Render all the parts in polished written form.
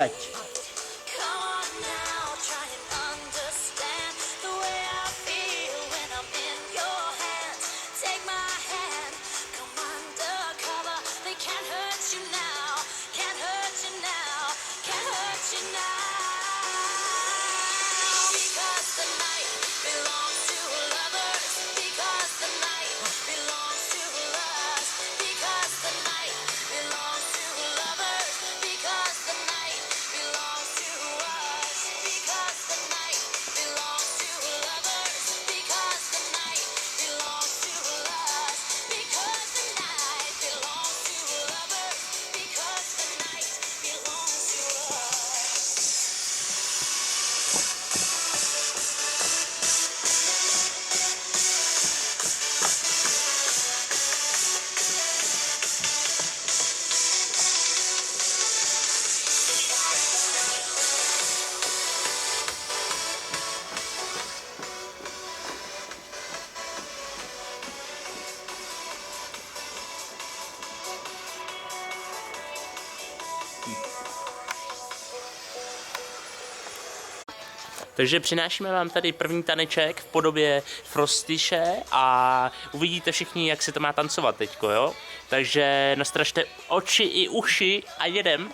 Ať. Takže přinášíme vám tady první taneček v podobě Frostyše a uvidíte všichni, jak se to má tancovat teďko, jo? Takže nastražte oči i uši a jedem.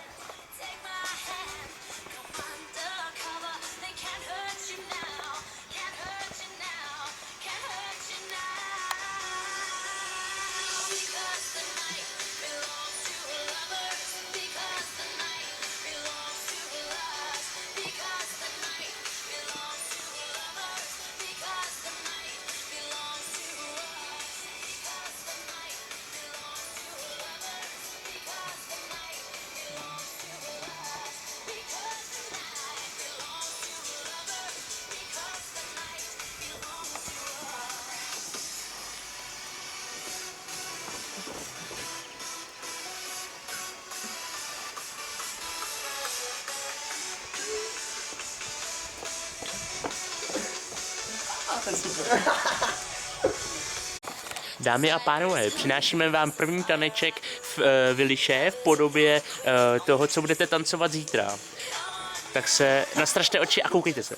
Dámy a pánové, přinášíme vám první taneček v Viliše v podobě toho, co budete tancovat zítra. Tak se nastražte oči a koukejte se.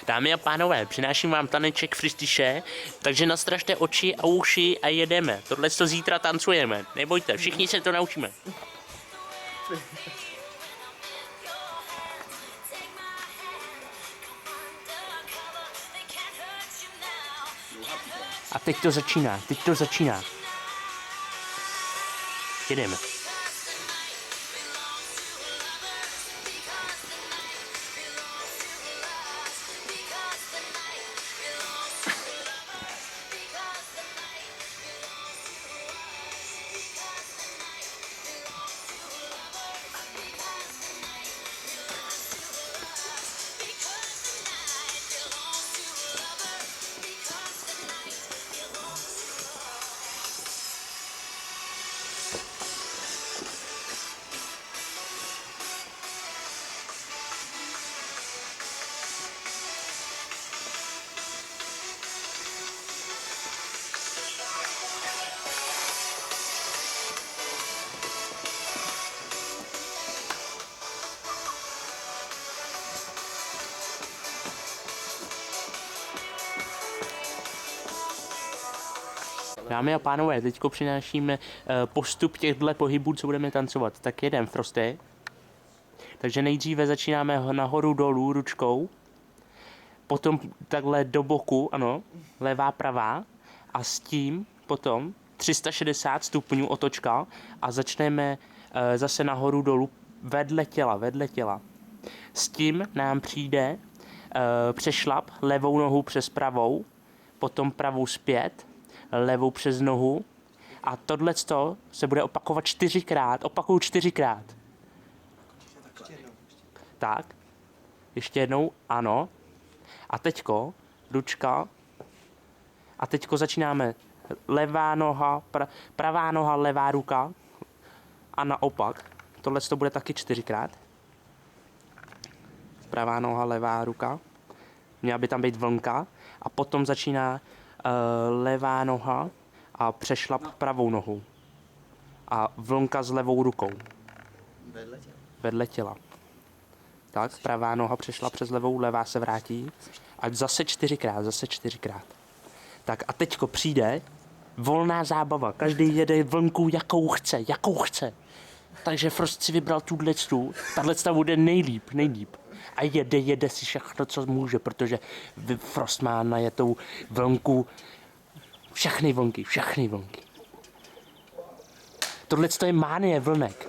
Dámy a pánové, přináším vám taneček Frostyše, takže nastražte oči a uši a jedeme. Tohle to zítra tancujeme. Nebojte, všichni se to naučíme. A teď to začíná. Jedeme. Dámy a pánové, teďko přinášíme postup těchto pohybů, co budeme tancovat. Tak jedem, Frosty. Takže nejdříve začínáme nahoru dolů ručkou, potom takhle do boku, ano, levá, pravá, a s tím potom 360 stupňů otočka a začneme zase nahoru dolů vedle těla. S tím nám přijde přešlap levou nohu přes pravou, potom pravou zpět, levou přes nohu a tohleto se bude opakovat 4krát, opakuju 4krát. Tak, ještě jednou, ano. A teďko, ručka. A teďko začínáme levá noha, pravá noha, levá ruka. A naopak, tohle to bude taky 4krát. Pravá noha, levá ruka. Měla by tam být vlnka. A potom začíná levá noha a přešlap pravou nohu. A vlnka s levou rukou. Vedle těla. Tak, pravá noha přešla přes levou, levá se vrátí. A zase 4krát. Tak a teďko přijde volná zábava. Každý jede vlnku, jakou chce. Takže Frost si vybral tato bude nejlíp. A jede si všechno, co může, protože Frost má najetou vlnku, všechny vlnky. Tohle je mánie vlnek.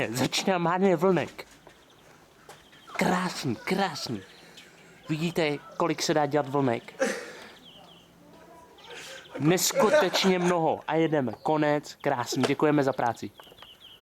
Začíná mánie vlnek. Krásný. Vidíte, kolik se dá dělat vlnek? Neskutečně mnoho. A jedeme. Konec. Krásný. Děkujeme za práci.